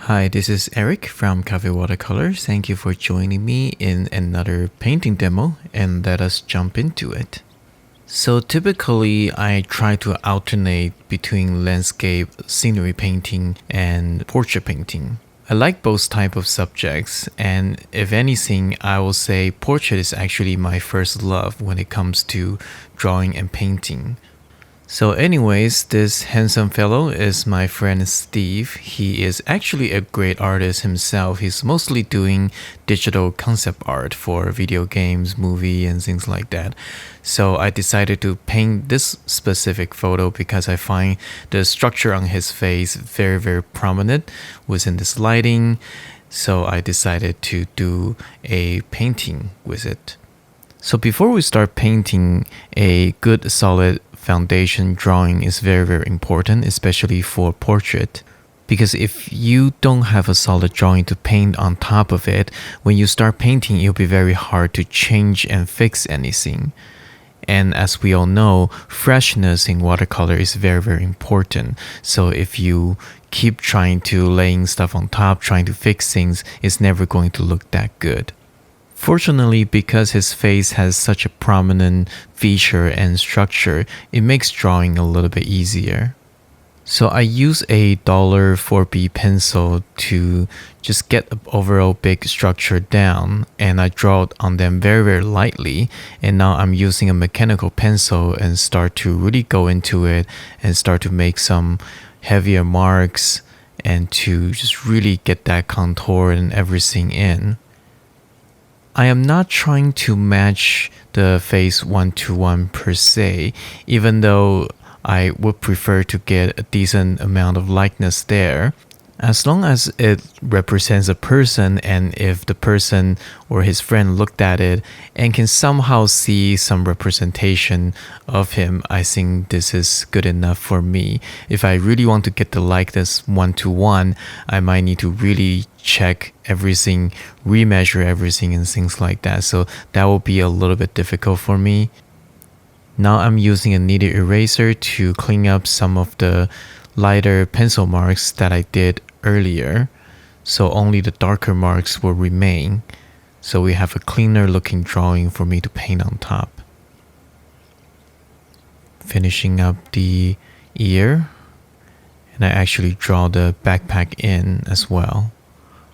Hi, this is Eric from Cafe Watercolor. Thank you for joining me in another painting demo, and let us jump into it. So typically I try to alternate between landscape, scenery painting, and portrait painting. I like both type of subjects, and if anything, I will say portrait is actually my first love when it comes to drawing and painting. So anyways, this handsome fellow is my friend Steve. He is actually a great artist himself. He's mostly doing digital concept art for video games, movie, and things like that. So I decided to paint this specific photo because I find the structure on his face very prominent within this lighting. So I decided to do a painting with it. So before we start painting, a good solid foundation drawing is very important, especially for portrait. Because if you don't have a solid drawing to paint on top of it, when you start painting, it'll be very hard to change and fix anything. And as we all know, freshness in watercolor is very important. So if you keep trying to laying stuff on top, trying to fix things, it's never going to look that good. Fortunately, because his face has such a prominent feature and structure, it makes drawing a little bit easier. So I use a $4B pencil to just get the overall big structure down, and I draw on them very lightly. And now I'm using a mechanical pencil and start to really go into it and start to make some heavier marks and to just really get that contour and everything in. I am not trying to match the face one-to-one per se, even though I would prefer to get a decent amount of likeness there. As long as it represents a person, and if the person or his friend looked at it and can somehow see some representation of him, I think this is good enough for me. If I really want to get the likeness one-to-one, I might need to really check everything, remeasure everything and things like that. So that will be a little bit difficult for me. Now I'm using a kneaded eraser to clean up some of the lighter pencil marks that I did earlier, so only the darker marks will remain. So we have a cleaner looking drawing for me to paint on top. Finishing up the ear, and I actually draw the backpack in as well.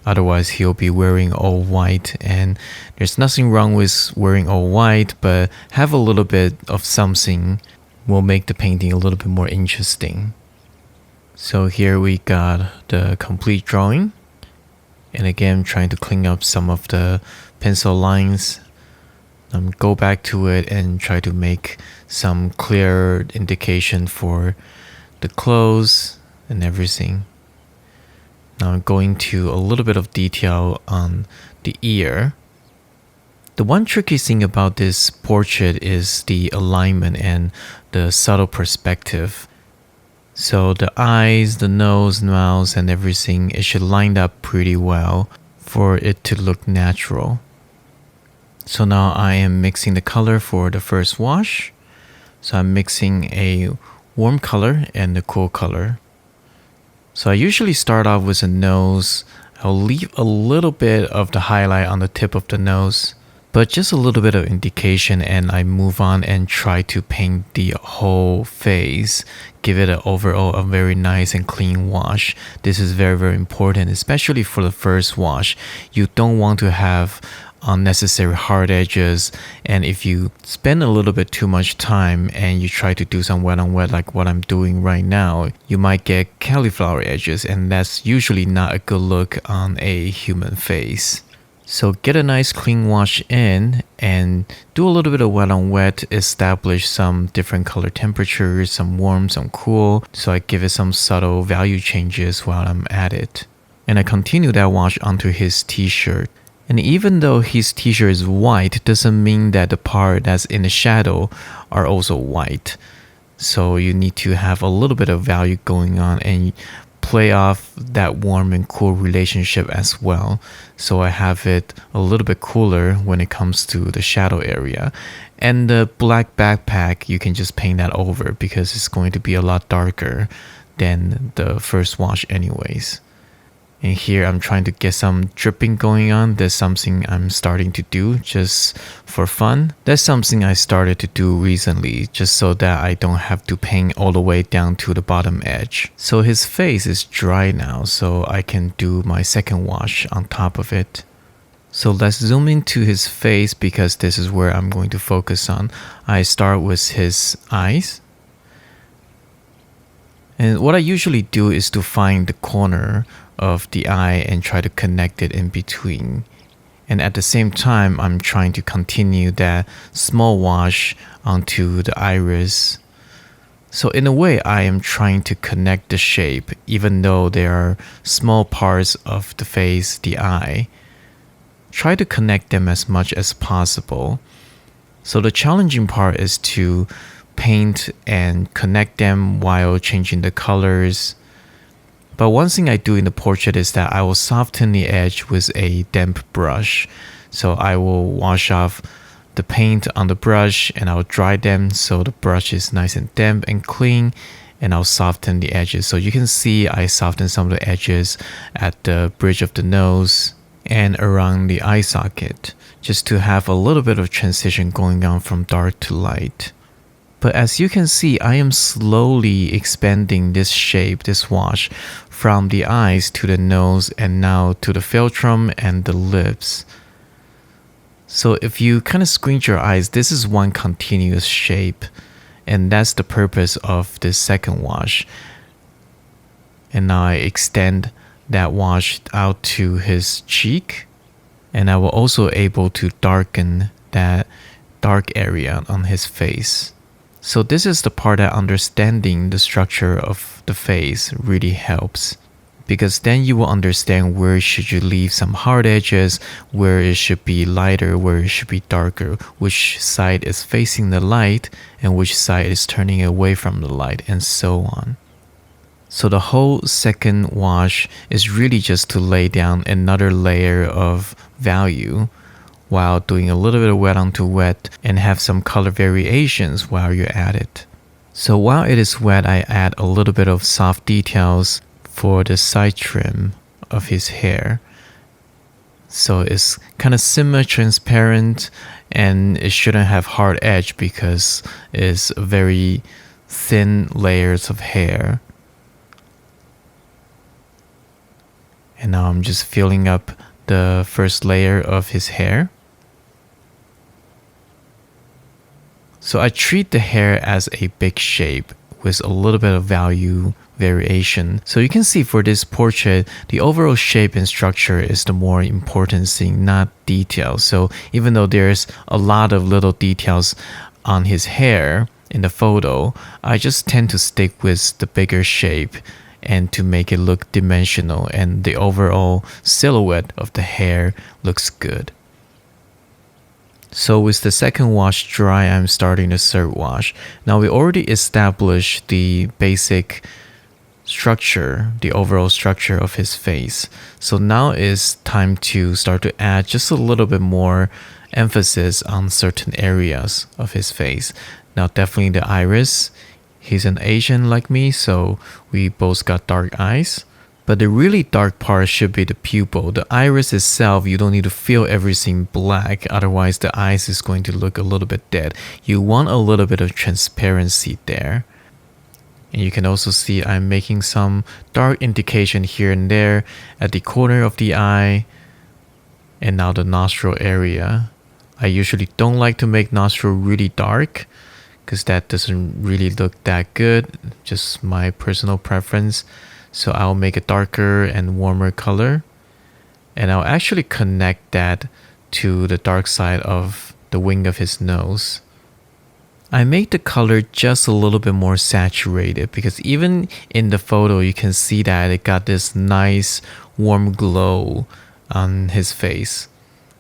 Otherwise he'll be wearing all white, and there's nothing wrong with wearing all white, but have a little bit of something will make the painting a little bit more interesting. So here we got the complete drawing, and again trying to clean up some of the pencil lines. Go back to it and try to make some clear indication for the clothes and everything. Now I'm going to a little bit of detail on the ear. The one tricky thing about this portrait is the alignment and the subtle perspective. So the eyes, the nose, mouth, and everything, it should line up pretty well for it to look natural. So now I am mixing the color for the first wash. So I'm mixing a warm color and a cool color. So I usually start off with a nose. I'll leave a little bit of the highlight on the tip of the nose, but just a little bit of indication, and I move on and try to paint the whole face, give it a very nice and clean wash. This is very important, especially for the first wash. You don't want to have unnecessary hard edges, and if you spend a little bit too much time and you try to do some wet on wet like what I'm doing right now, you might get cauliflower edges, and that's usually not a good look on a human face. So get a nice clean wash in and do a little bit of wet on wet, establish some different color temperatures, some warm, some cool, so I give it some subtle value changes while I'm at it. And I continue that wash onto his t-shirt. And even though his t-shirt is white, doesn't mean that the part that's in the shadow are also white. So you need to have a little bit of value going on and play off that warm and cool relationship as well. So I have it a little bit cooler when it comes to the shadow area. And the black backpack, you can just paint that over because it's going to be a lot darker than the first wash anyways. And here I'm trying to get some dripping going on. That's something I'm starting to do just for fun. That's something I started to do recently just so that I don't have to paint all the way down to the bottom edge. So his face is dry now, so I can do my second wash on top of it. So let's zoom into his face because this is where I'm going to focus on. I start with his eyes. And what I usually do is to find the corner of the eye and try to connect it in between. And at the same time, I'm trying to continue that small wash onto the iris. So in a way, I am trying to connect the shape, even though there are small parts of the face, the eye. Try to connect them as much as possible. So the challenging part is to paint and connect them while changing the colors. But one thing I do in the portrait is that I will soften the edge with a damp brush. So I will wash off the paint on the brush and I'll dry them so the brush is nice and damp and clean, and I'll soften the edges. So you can see I soften some of the edges at the bridge of the nose and around the eye socket, just to have a little bit of transition going on from dark to light. But as you can see, I am slowly expanding this shape, this wash, from the eyes to the nose and now to the philtrum and the lips. So if you kind of squint your eyes, this is one continuous shape, and that's the purpose of this second wash. And now I extend that wash out to his cheek, and I will also able to darken that dark area on his face. So this is the part that understanding the structure of the face really helps, because then you will understand where should you leave some hard edges, where it should be lighter, where it should be darker, which side is facing the light and which side is turning away from the light, and so on. So the whole second wash is really just to lay down another layer of value while doing a little bit of wet onto wet and have some color variations while you're at it. So while it is wet, I add a little bit of soft details for the side trim of his hair. So it's kind of semi-transparent and it shouldn't have hard edge because it's very thin layers of hair. And now I'm just filling up the first layer of his hair. So I treat the hair as a big shape with a little bit of value variation. So you can see for this portrait, the overall shape and structure is the more important thing, not detail. So even though there's a lot of little details on his hair in the photo, I just tend to stick with the bigger shape and to make it look dimensional, and the overall silhouette of the hair looks good. So with the second wash dry, I'm starting the third wash. Now we already established the basic structure, the overall structure of his face. So now it's time to start to add just a little bit more emphasis on certain areas of his face. Now definitely the iris. He's an Asian like me, so we both got dark eyes. But the really dark part should be the pupil. The iris itself, you don't need to fill everything black, otherwise the eyes is going to look a little bit dead. You want a little bit of transparency there. And you can also see I'm making some dark indication here and there at the corner of the eye and now the nostril area. I usually don't like to make nostril really dark because that doesn't really look that good, just my personal preference. So I'll make a darker and warmer color, and I'll actually connect that to the dark side of the wing of his nose. I make the color just a little bit more saturated because even in the photo you can see that it got this nice warm glow on his face.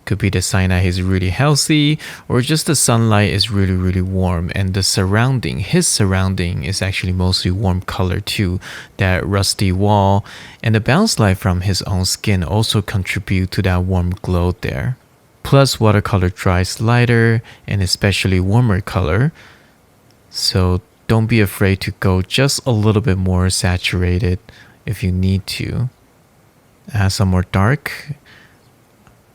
Could be the sign that he's really healthy, or just the sunlight is really warm, and the surrounding, his surrounding is actually mostly warm color too. That rusty wall and the bounce light from his own skin also contribute to that warm glow there. Plus watercolor dries lighter and especially warmer color, so don't be afraid to go just a little bit more saturated if you need to. Add some more dark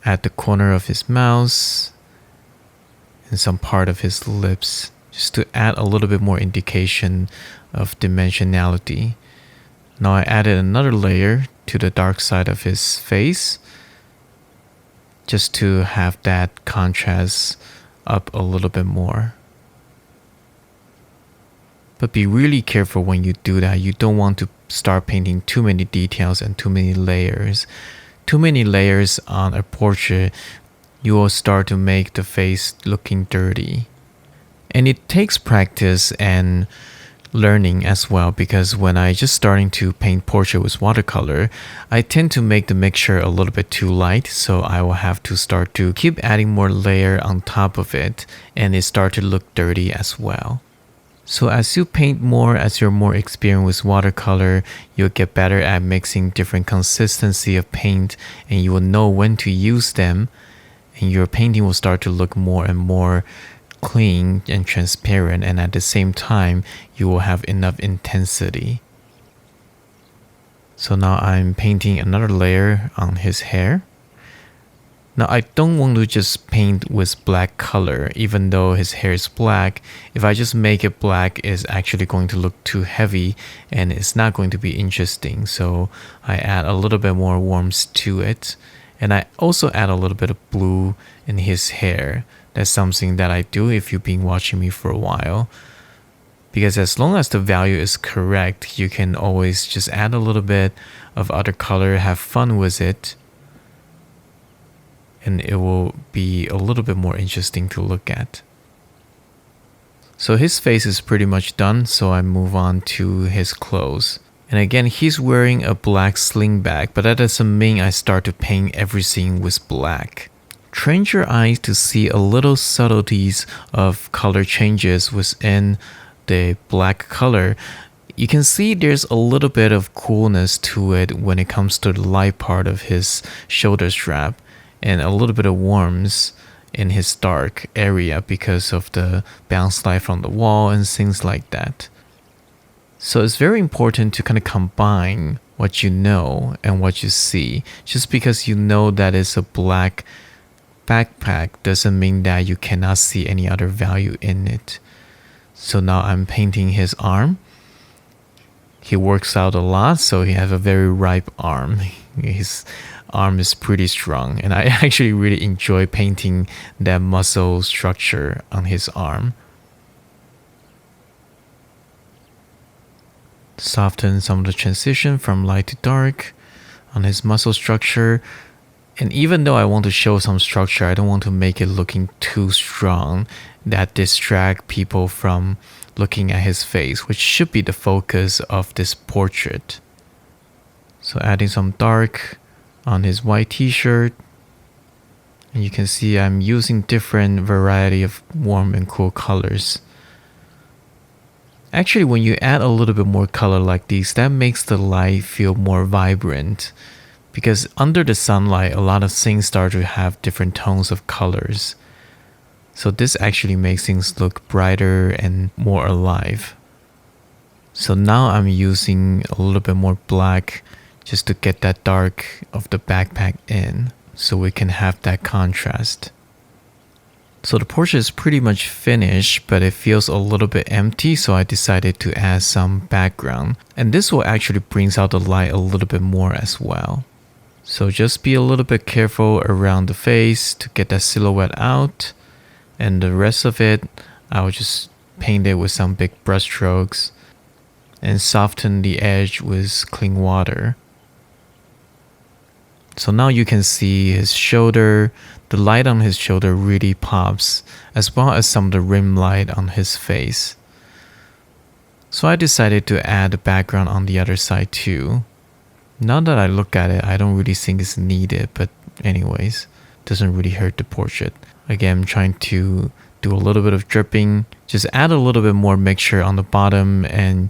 at the corner of his mouth and some part of his lips, just to add a little bit more indication of dimensionality. Now I added another layer to the dark side of his face, just to have that contrast up a little bit more. But be really careful when you do that. You don't want to start painting too many details and too many layers. Too many layers on a portrait, you will start to make the face looking dirty. And it takes practice and learning as well, because when I just starting to paint portrait with watercolor, I tend to make the mixture a little bit too light, so I will have to start to keep adding more layer on top of it, and it start to look dirty as well. So as you paint more, as you're more experienced with watercolor, you'll get better at mixing different consistency of paint, and you will know when to use them, and your painting will start to look more and more clean and transparent, and at the same time you will have enough intensity. So now I'm painting another layer on his hair. Now I don't want to just paint with black color, even though his hair is black. If I just make it black, it's actually going to look too heavy and it's not going to be interesting. So I add a little bit more warmth to it, and I also add a little bit of blue in his hair. That's something that I do if you've been watching me for a while. Because as long as the value is correct, you can always just add a little bit of other color, have fun with it, and it will be a little bit more interesting to look at. So his face is pretty much done, so I move on to his clothes. And again, he's wearing a black sling bag, but that doesn't mean I start to paint everything with black. Train your eyes to see a little subtleties of color changes within the black color. You can see there's a little bit of coolness to it when it comes to the light part of his shoulder strap, and a little bit of warmth in his dark area because of the bounce light from the wall and things like that. So it's very important to kind of combine what you know and what you see. Just because you know that it's a black backpack doesn't mean that you cannot see any other value in it. So now I'm painting his arm. He works out a lot, so he has a very ripe arm. His arm is pretty strong, and I actually really enjoy painting that muscle structure on his arm. Soften some of the transition from light to dark on his muscle structure. And even though I want to show some structure, I don't want to make it looking too strong that distract people from looking at his face, which should be the focus of this portrait. So adding some dark on his white t-shirt. And you can see I'm using different variety of warm and cool colors. Actually, when you add a little bit more color like these, that makes the light feel more vibrant. Because under the sunlight, a lot of things start to have different tones of colors. So this actually makes things look brighter and more alive. So now I'm using a little bit more black just to get that dark of the backpack in, so we can have that contrast. So the portrait is pretty much finished, but it feels a little bit empty, so I decided to add some background. And this will actually brings out the light a little bit more as well. So just be a little bit careful around the face to get that silhouette out. And the rest of it, I will just paint it with some big brush strokes and soften the edge with clean water. So now you can see his shoulder. The light on his shoulder really pops, as well as some of the rim light on his face. So I decided to add a background on the other side too. Now that I look at it, I don't really think it's needed, but anyways, doesn't really hurt the portrait. Again, I'm trying to do a little bit of dripping, just add a little bit more mixture on the bottom, and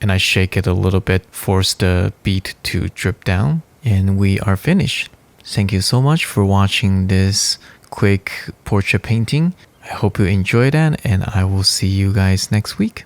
I shake it a little bit, force the bead to drip down, and we are finished. Thank you so much for watching this quick portrait painting. I hope you enjoyed that, and I will see you guys next week.